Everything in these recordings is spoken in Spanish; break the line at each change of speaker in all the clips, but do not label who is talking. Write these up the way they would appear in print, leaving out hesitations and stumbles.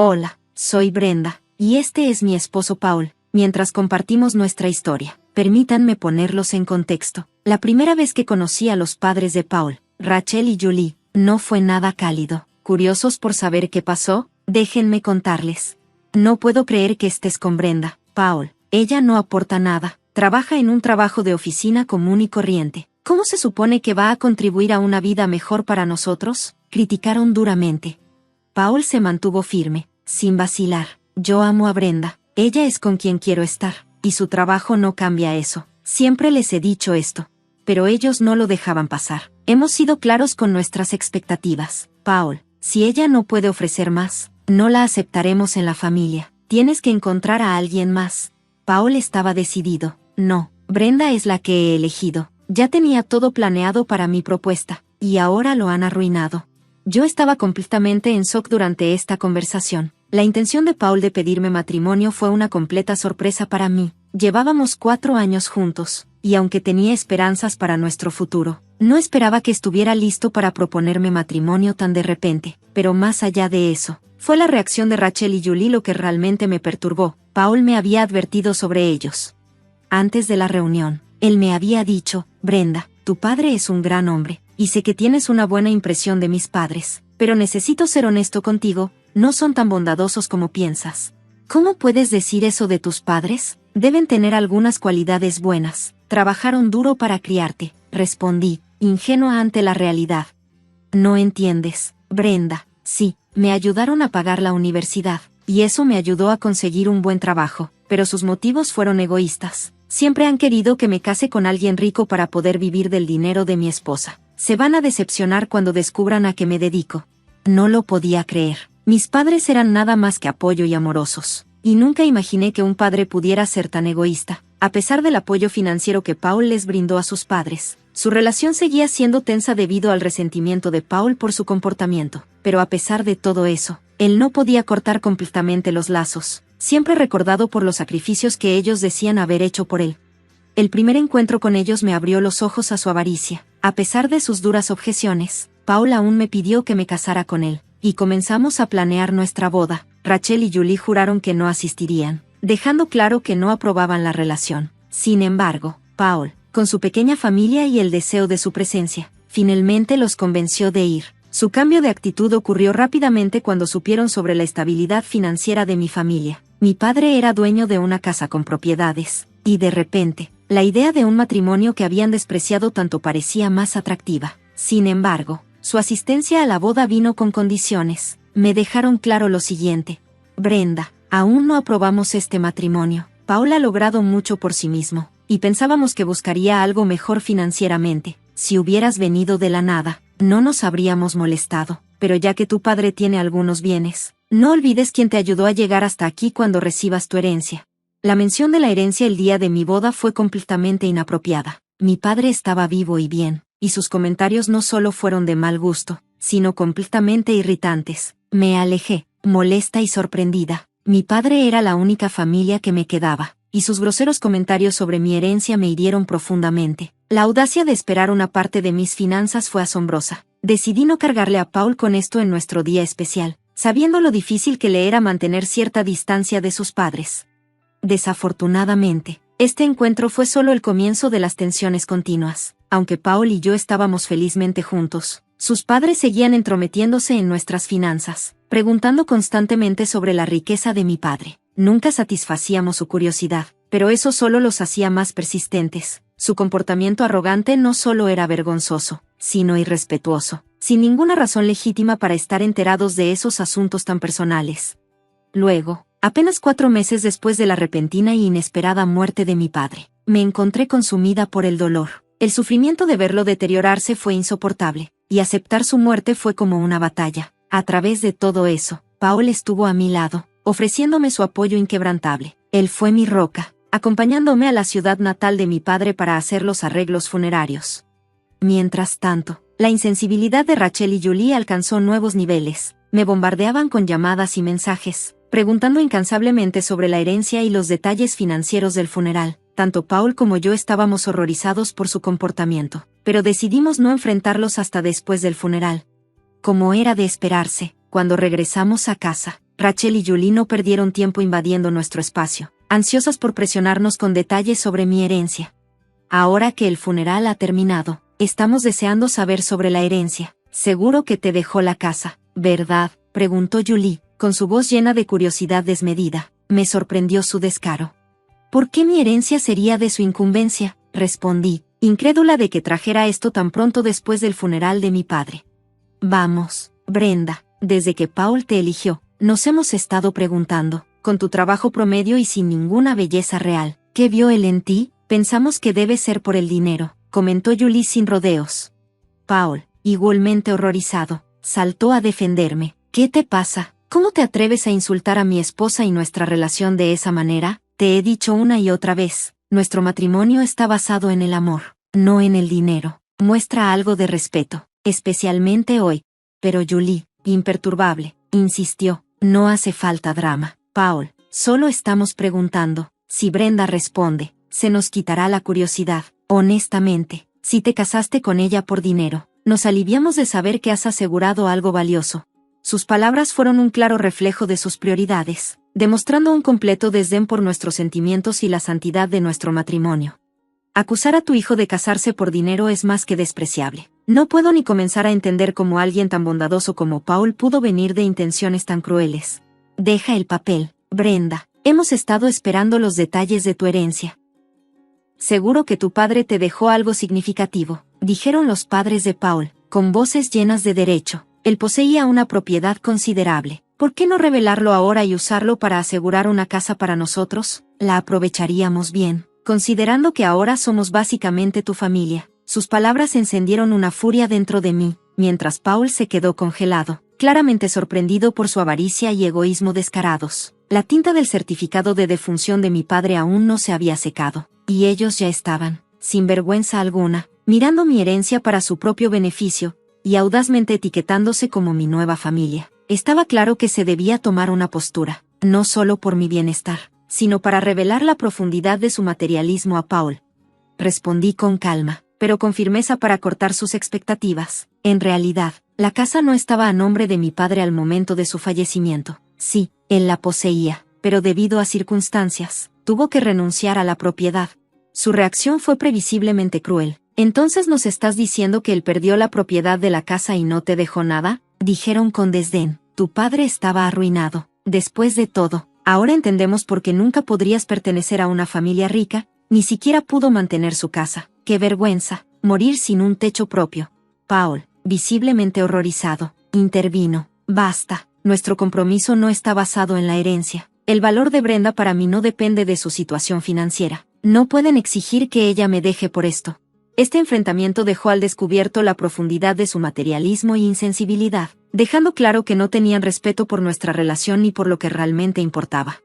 Hola, soy Brenda, y este es mi esposo Paul. Mientras compartimos nuestra historia, permítanme ponerlos en contexto. La primera vez que conocí a los padres de Paul, Rachel y Julie, no fue nada cálido. ¿Curiosos por saber qué pasó? Déjenme contarles. No puedo creer que estés con Brenda, Paul. Ella no aporta nada. Trabaja en un trabajo de oficina común y corriente. ¿Cómo se supone que va a contribuir a una vida mejor para nosotros? Criticaron duramente. Paul se mantuvo firme, sin vacilar. Yo amo a Brenda. Ella es con quien quiero estar, y su trabajo no cambia eso. Siempre les he dicho esto. Pero ellos no lo dejaban pasar. Hemos sido claros con nuestras expectativas. Paul, si ella no puede ofrecer más, no la aceptaremos en la familia. Tienes que encontrar a alguien más. Paul estaba decidido. No, Brenda es la que he elegido. Ya tenía todo planeado para mi propuesta, y ahora lo han arruinado. Yo estaba completamente en shock durante esta conversación. La intención de Paul de pedirme matrimonio fue una completa sorpresa para mí. Llevábamos 4 años juntos, y aunque tenía esperanzas para nuestro futuro, no esperaba que estuviera listo para proponerme matrimonio tan de repente. Pero más allá de eso, fue la reacción de Rachel y Julie lo que realmente me perturbó. Paul me había advertido sobre ellos. Antes de la reunión, él me había dicho: Brenda, tu padre es un gran hombre, y sé que tienes una buena impresión de mis padres, pero necesito ser honesto contigo, no son tan bondadosos como piensas. ¿Cómo puedes decir eso de tus padres? Deben tener algunas cualidades buenas. Trabajaron duro para criarte, respondí, ingenua ante la realidad. No entiendes, Brenda. Sí, me ayudaron a pagar la universidad, y eso me ayudó a conseguir un buen trabajo, pero sus motivos fueron egoístas. Siempre han querido que me case con alguien rico para poder vivir del dinero de mi esposa. Se van a decepcionar cuando descubran a qué me dedico. No lo podía creer. Mis padres eran nada más que apoyo y amorosos. Y nunca imaginé que un padre pudiera ser tan egoísta. A pesar del apoyo financiero que Paul les brindó a sus padres, su relación seguía siendo tensa debido al resentimiento de Paul por su comportamiento. Pero a pesar de todo eso, él no podía cortar completamente los lazos, siempre recordado por los sacrificios que ellos decían haber hecho por él. El primer encuentro con ellos me abrió los ojos a su avaricia. A pesar de sus duras objeciones, Paul aún me pidió que me casara con él, y comenzamos a planear nuestra boda. Rachel y Julie juraron que no asistirían, dejando claro que no aprobaban la relación. Sin embargo, Paul, con su pequeña familia y el deseo de su presencia, finalmente los convenció de ir. Su cambio de actitud ocurrió rápidamente cuando supieron sobre la estabilidad financiera de mi familia. Mi padre era dueño de una casa con propiedades, y de repente, la idea de un matrimonio que habían despreciado tanto parecía más atractiva. Sin embargo, su asistencia a la boda vino con condiciones. Me dejaron claro lo siguiente: Brenda, aún no aprobamos este matrimonio. Paul ha logrado mucho por sí mismo, y pensábamos que buscaría algo mejor financieramente. Si hubieras venido de la nada, no nos habríamos molestado, pero ya que tu padre tiene algunos bienes, no olvides quién te ayudó a llegar hasta aquí cuando recibas tu herencia. La mención de la herencia el día de mi boda fue completamente inapropiada. Mi padre estaba vivo y bien, y sus comentarios no solo fueron de mal gusto, sino completamente irritantes. Me alejé, molesta y sorprendida. Mi padre era la única familia que me quedaba, y sus groseros comentarios sobre mi herencia me hirieron profundamente. La audacia de esperar una parte de mis finanzas fue asombrosa. Decidí no cargarle a Paul con esto en nuestro día especial, sabiendo lo difícil que le era mantener cierta distancia de sus padres. Desafortunadamente, este encuentro fue solo el comienzo de las tensiones continuas. Aunque Paul y yo estábamos felizmente juntos, sus padres seguían entrometiéndose en nuestras finanzas, preguntando constantemente sobre la riqueza de mi padre. Nunca satisfacíamos su curiosidad, pero eso solo los hacía más persistentes. Su comportamiento arrogante no solo era vergonzoso, sino irrespetuoso, sin ninguna razón legítima para estar enterados de esos asuntos tan personales. Luego, apenas 4 meses después de la repentina y inesperada muerte de mi padre, me encontré consumida por el dolor. El sufrimiento de verlo deteriorarse fue insoportable, y aceptar su muerte fue como una batalla. A través de todo eso, Paul estuvo a mi lado, ofreciéndome su apoyo inquebrantable. Él fue mi roca, acompañándome a la ciudad natal de mi padre para hacer los arreglos funerarios. Mientras tanto, la insensibilidad de Rachel y Julie alcanzó nuevos niveles. Me bombardeaban con llamadas y mensajes, preguntando incansablemente sobre la herencia y los detalles financieros del funeral. Tanto Paul como yo estábamos horrorizados por su comportamiento, pero decidimos no enfrentarlos hasta después del funeral. Como era de esperarse, cuando regresamos a casa, Rachel y Julie no perdieron tiempo invadiendo nuestro espacio, ansiosas por presionarnos con detalles sobre mi herencia. Ahora que el funeral ha terminado, estamos deseando saber sobre la herencia. Seguro que te dejó la casa, ¿verdad?, preguntó Julie, con su voz llena de curiosidad desmedida. Me sorprendió su descaro. ¿Por qué mi herencia sería de su incumbencia?, respondí, incrédula de que trajera esto tan pronto después del funeral de mi padre. Vamos, Brenda, desde que Paul te eligió, nos hemos estado preguntando, con tu trabajo promedio y sin ninguna belleza real, ¿qué vio él en ti? Pensamos que debe ser por el dinero, comentó Julie sin rodeos. Paul, igualmente horrorizado, saltó a defenderme. ¿Qué te pasa? ¿Cómo te atreves a insultar a mi esposa y nuestra relación de esa manera? Te he dicho una y otra vez, nuestro matrimonio está basado en el amor, no en el dinero. Muestra algo de respeto, especialmente hoy. Pero Julie, imperturbable, insistió, no hace falta drama, Paul, solo estamos preguntando. Si Brenda responde, se nos quitará la curiosidad. Honestamente, si te casaste con ella por dinero, nos aliviamos de saber que has asegurado algo valioso. Sus palabras fueron un claro reflejo de sus prioridades, demostrando un completo desdén por nuestros sentimientos y la santidad de nuestro matrimonio. Acusar a tu hijo de casarse por dinero es más que despreciable. No puedo ni comenzar a entender cómo alguien tan bondadoso como Paul pudo venir de intenciones tan crueles. Deja el papel, Brenda. Hemos estado esperando los detalles de tu herencia. Seguro que tu padre te dejó algo significativo, dijeron los padres de Paul, con voces llenas de derecho. Él poseía una propiedad considerable. ¿Por qué no revelarlo ahora y usarlo para asegurar una casa para nosotros? La aprovecharíamos bien, considerando que ahora somos básicamente tu familia. Sus palabras encendieron una furia dentro de mí, mientras Paul se quedó congelado, claramente sorprendido por su avaricia y egoísmo descarados. La tinta del certificado de defunción de mi padre aún no se había secado, y ellos ya estaban, sin vergüenza alguna, mirando mi herencia para su propio beneficio, y audazmente etiquetándose como mi nueva familia. Estaba claro que se debía tomar una postura, no solo por mi bienestar, sino para revelar la profundidad de su materialismo a Paul. Respondí con calma, pero con firmeza para cortar sus expectativas. En realidad, la casa no estaba a nombre de mi padre al momento de su fallecimiento. Sí, él la poseía, pero debido a circunstancias, tuvo que renunciar a la propiedad. Su reacción fue previsiblemente cruel. ¿Entonces nos estás diciendo que él perdió la propiedad de la casa y no te dejó nada?, dijeron con desdén. Tu padre estaba arruinado. Después de todo, ahora entendemos por qué nunca podrías pertenecer a una familia rica, ni siquiera pudo mantener su casa. ¡Qué vergüenza! Morir sin un techo propio. Paul, visiblemente horrorizado, intervino. Basta, nuestro compromiso no está basado en la herencia. El valor de Brenda para mí no depende de su situación financiera. No pueden exigir que ella me deje por esto. Este enfrentamiento dejó al descubierto la profundidad de su materialismo y insensibilidad, dejando claro que no tenían respeto por nuestra relación ni por lo que realmente importaba.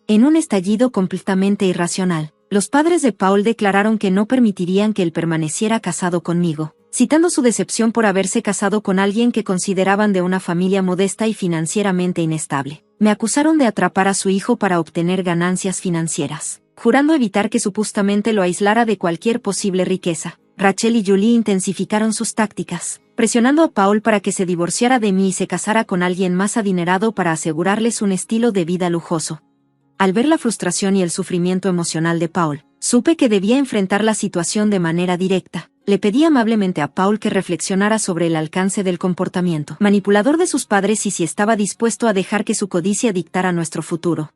En un estallido completamente irracional, los padres de Paul declararon que no permitirían que él permaneciera casado conmigo, citando su decepción por haberse casado con alguien que consideraban de una familia modesta y financieramente inestable. Me acusaron de atrapar a su hijo para obtener ganancias financieras, jurando evitar que supuestamente lo aislara de cualquier posible riqueza. Rachel y Julie intensificaron sus tácticas, presionando a Paul para que se divorciara de mí y se casara con alguien más adinerado para asegurarles un estilo de vida lujoso. Al ver la frustración y el sufrimiento emocional de Paul, supe que debía enfrentar la situación de manera directa. Le pedí amablemente a Paul que reflexionara sobre el alcance del comportamiento manipulador de sus padres y si estaba dispuesto a dejar que su codicia dictara nuestro futuro.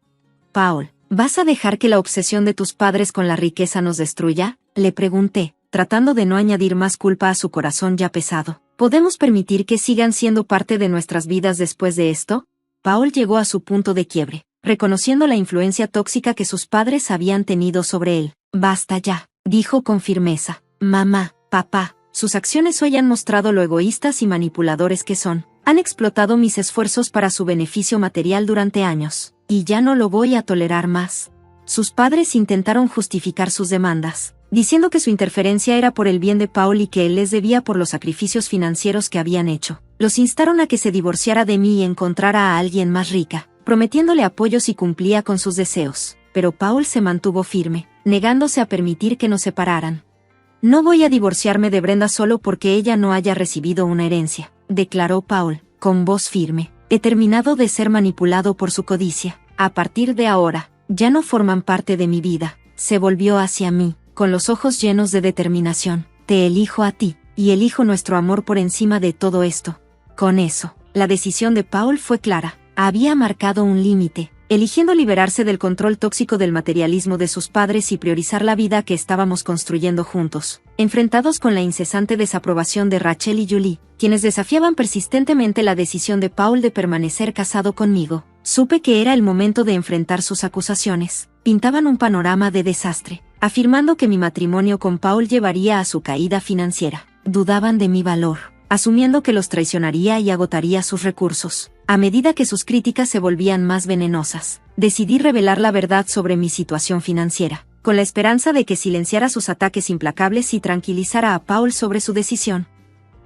Paul, ¿vas a dejar que la obsesión de tus padres con la riqueza nos destruya?, le pregunté, tratando de no añadir más culpa a su corazón ya pesado. ¿Podemos permitir que sigan siendo parte de nuestras vidas después de esto? Paul llegó a su punto de quiebre, reconociendo la influencia tóxica que sus padres habían tenido sobre él. Basta ya, dijo con firmeza. Mamá, papá, sus acciones hoy han mostrado lo egoístas y manipuladores que son. Han explotado mis esfuerzos para su beneficio material durante años, y ya no lo voy a tolerar más. Sus padres intentaron justificar sus demandas, diciendo que su interferencia era por el bien de Paul y que él les debía por los sacrificios financieros que habían hecho. Los instaron a que se divorciara de mí y encontrara a alguien más rica, prometiéndole apoyo si cumplía con sus deseos. Pero Paul se mantuvo firme, negándose a permitir que nos separaran. No voy a divorciarme de Brenda solo porque ella no haya recibido una herencia, declaró Paul, con voz firme. He terminado de ser manipulado por su codicia. A partir de ahora, ya no forman parte de mi vida. Se volvió hacia mí, con los ojos llenos de determinación. Te elijo a ti, y elijo nuestro amor por encima de todo esto. Con eso, la decisión de Paul fue clara. Había marcado un límite, eligiendo liberarse del control tóxico del materialismo de sus padres y priorizar la vida que estábamos construyendo juntos. Enfrentados con la incesante desaprobación de Rachel y Julie, quienes desafiaban persistentemente la decisión de Paul de permanecer casado conmigo, supe que era el momento de enfrentar sus acusaciones. Pintaban un panorama de desastre, afirmando que mi matrimonio con Paul llevaría a su caída financiera. Dudaban de mi valor, asumiendo que los traicionaría y agotaría sus recursos. A medida que sus críticas se volvían más venenosas, decidí revelar la verdad sobre mi situación financiera, con la esperanza de que silenciara sus ataques implacables y tranquilizara a Paul sobre su decisión.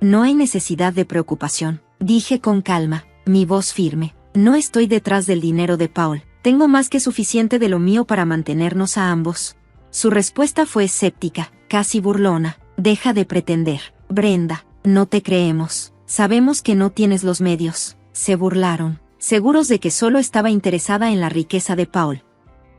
No hay necesidad de preocupación, dije con calma, mi voz firme. No estoy detrás del dinero de Paul. Tengo más que suficiente de lo mío para mantenernos a ambos. Su respuesta fue escéptica, casi burlona. Deja de pretender, Brenda. No te creemos. Sabemos que no tienes los medios. Se burlaron, seguros de que solo estaba interesada en la riqueza de Paul.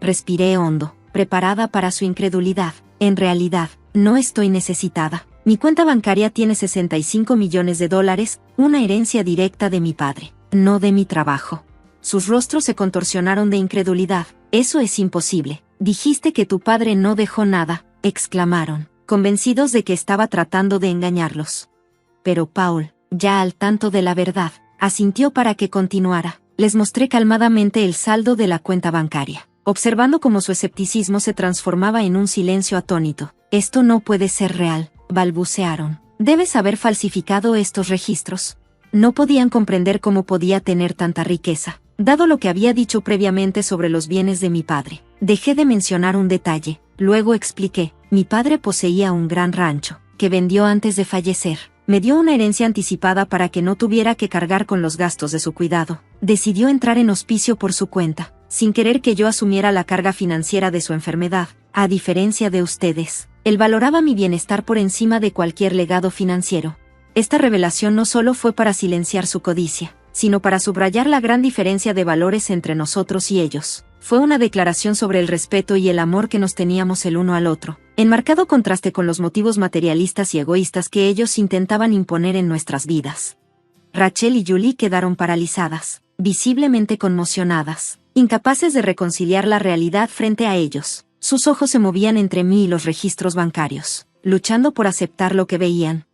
Respiré hondo, preparada para su incredulidad. En realidad, no estoy necesitada. Mi cuenta bancaria tiene $65 millones, una herencia directa de mi padre, no de mi trabajo. Sus rostros se contorsionaron de incredulidad. Eso es imposible. Dijiste que tu padre no dejó nada, exclamaron, convencidos de que estaba tratando de engañarlos. Pero Paul, ya al tanto de la verdad, asintió para que continuara. Les mostré calmadamente el saldo de la cuenta bancaria, observando cómo su escepticismo se transformaba en un silencio atónito. Esto no puede ser real, balbucearon. Debes haber falsificado estos registros. No podían comprender cómo podía tener tanta riqueza, dado lo que había dicho previamente sobre los bienes de mi padre. Dejé de mencionar un detalle, luego expliqué. Mi padre poseía un gran rancho, que vendió antes de fallecer. Me dio una herencia anticipada para que no tuviera que cargar con los gastos de su cuidado. Decidió entrar en hospicio por su cuenta, sin querer que yo asumiera la carga financiera de su enfermedad. A diferencia de ustedes, él valoraba mi bienestar por encima de cualquier legado financiero. Esta revelación no solo fue para silenciar su codicia, sino para subrayar la gran diferencia de valores entre nosotros y ellos. Fue una declaración sobre el respeto y el amor que nos teníamos el uno al otro, en marcado contraste con los motivos materialistas y egoístas que ellos intentaban imponer en nuestras vidas. Rachel y Julie quedaron paralizadas, visiblemente conmocionadas, incapaces de reconciliar la realidad frente a ellos. Sus ojos se movían entre mí y los registros bancarios, luchando por aceptar lo que veían.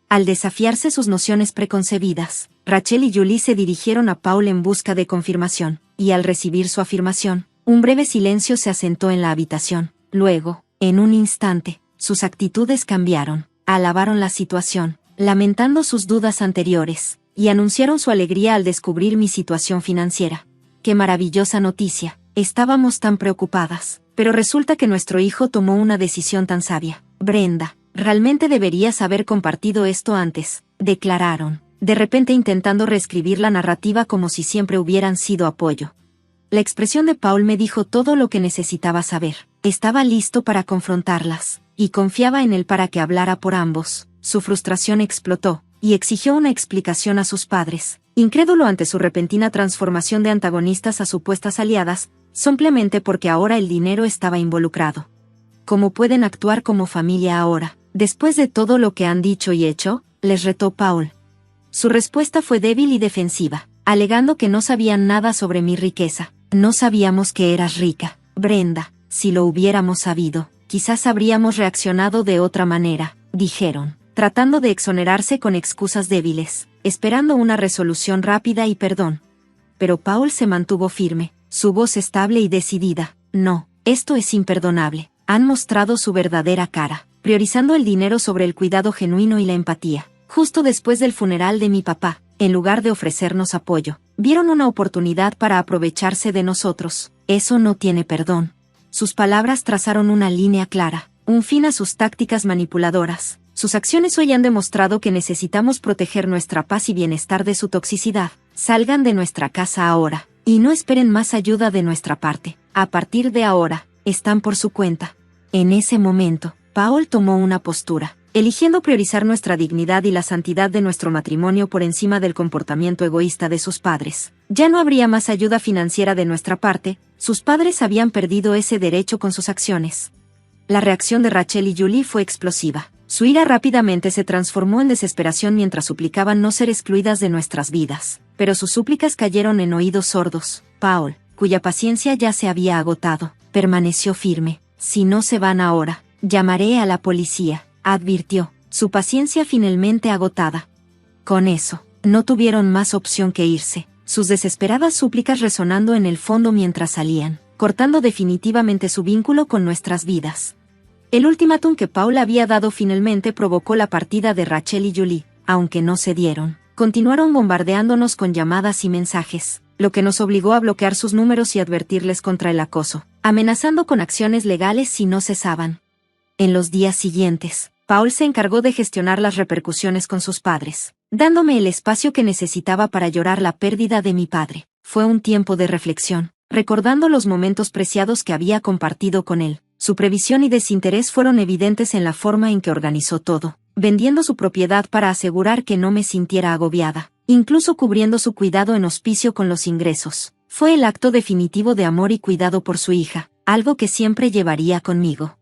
Al desafiarse sus nociones preconcebidas, Rachel y Julie se dirigieron a Paul en busca de confirmación, y al recibir su afirmación, un breve silencio se asentó en la habitación. Luego, en un instante, sus actitudes cambiaron, alabaron la situación, lamentando sus dudas anteriores, y anunciaron su alegría al descubrir mi situación financiera. ¡Qué maravillosa noticia! Estábamos tan preocupadas, pero resulta que nuestro hijo tomó una decisión tan sabia. Brenda, realmente deberías haber compartido esto antes, declararon, de repente intentando reescribir la narrativa como si siempre hubieran sido apoyo. La expresión de Paul me dijo todo lo que necesitaba saber. Estaba listo para confrontarlas, y confiaba en él para que hablara por ambos. Su frustración explotó, y exigió una explicación a sus padres, incrédulo ante su repentina transformación de antagonistas a supuestas aliadas, simplemente porque ahora el dinero estaba involucrado. ¿Cómo pueden actuar como familia ahora, después de todo lo que han dicho y hecho?, les retó Paul. Su respuesta fue débil y defensiva, alegando que no sabían nada sobre mi riqueza. No sabíamos que eras rica, Brenda. Si lo hubiéramos sabido, quizás habríamos reaccionado de otra manera, dijeron, tratando de exonerarse con excusas débiles, esperando una resolución rápida y perdón. Pero Paul se mantuvo firme, su voz estable y decidida. No, esto es imperdonable. Han mostrado su verdadera cara, priorizando el dinero sobre el cuidado genuino y la empatía. Justo después del funeral de mi papá, en lugar de ofrecernos apoyo, vieron una oportunidad para aprovecharse de nosotros. Eso no tiene perdón. Sus palabras trazaron una línea clara, un fin a sus tácticas manipuladoras. Sus acciones hoy han demostrado que necesitamos proteger nuestra paz y bienestar de su toxicidad. Salgan de nuestra casa ahora, y no esperen más ayuda de nuestra parte. A partir de ahora, están por su cuenta. En ese momento, Paul tomó una postura, eligiendo priorizar nuestra dignidad y la santidad de nuestro matrimonio por encima del comportamiento egoísta de sus padres. Ya no habría más ayuda financiera de nuestra parte, sus padres habían perdido ese derecho con sus acciones. La reacción de Rachel y Julie fue explosiva. Su ira rápidamente se transformó en desesperación mientras suplicaban no ser excluidas de nuestras vidas. Pero sus súplicas cayeron en oídos sordos. Paul, cuya paciencia ya se había agotado, permaneció firme. Si no se van ahora, llamaré a la policía, advirtió, su paciencia finalmente agotada. Con eso, no tuvieron más opción que irse, sus desesperadas súplicas resonando en el fondo mientras salían, cortando definitivamente su vínculo con nuestras vidas. El ultimátum que Paul había dado finalmente provocó la partida de Rachel y Julie, aunque no cedieron. Continuaron bombardeándonos con llamadas y mensajes, lo que nos obligó a bloquear sus números y advertirles contra el acoso, amenazando con acciones legales si no cesaban. En los días siguientes, Paul se encargó de gestionar las repercusiones con sus padres, dándome el espacio que necesitaba para llorar la pérdida de mi padre. Fue un tiempo de reflexión, recordando los momentos preciados que había compartido con él. Su previsión y desinterés fueron evidentes en la forma en que organizó todo, vendiendo su propiedad para asegurar que no me sintiera agobiada, incluso cubriendo su cuidado en hospicio con los ingresos. Fue el acto definitivo de amor y cuidado por su hija, algo que siempre llevaría conmigo.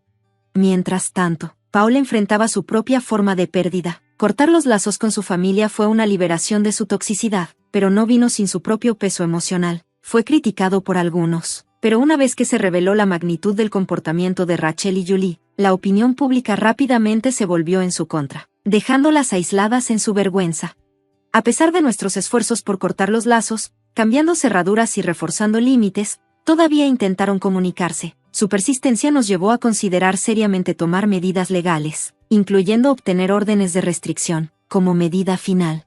Mientras tanto, Paul enfrentaba su propia forma de pérdida. Cortar los lazos con su familia fue una liberación de su toxicidad, pero no vino sin su propio peso emocional. Fue criticado por algunos. Pero una vez que se reveló la magnitud del comportamiento de Rachel y Julie, la opinión pública rápidamente se volvió en su contra, dejándolas aisladas en su vergüenza. A pesar de nuestros esfuerzos por cortar los lazos, cambiando cerraduras y reforzando límites, todavía intentaron comunicarse. Su persistencia nos llevó a considerar seriamente tomar medidas legales, incluyendo obtener órdenes de restricción, como medida final.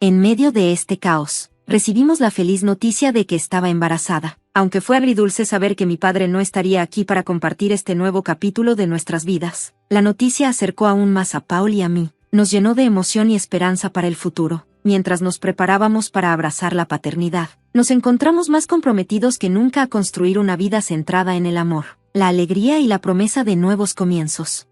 En medio de este caos, recibimos la feliz noticia de que estaba embarazada. Aunque fue agridulce saber que mi padre no estaría aquí para compartir este nuevo capítulo de nuestras vidas, la noticia acercó aún más a Paul y a mí, nos llenó de emoción y esperanza para el futuro. Mientras nos preparábamos para abrazar la paternidad, nos encontramos más comprometidos que nunca a construir una vida centrada en el amor, la alegría y la promesa de nuevos comienzos.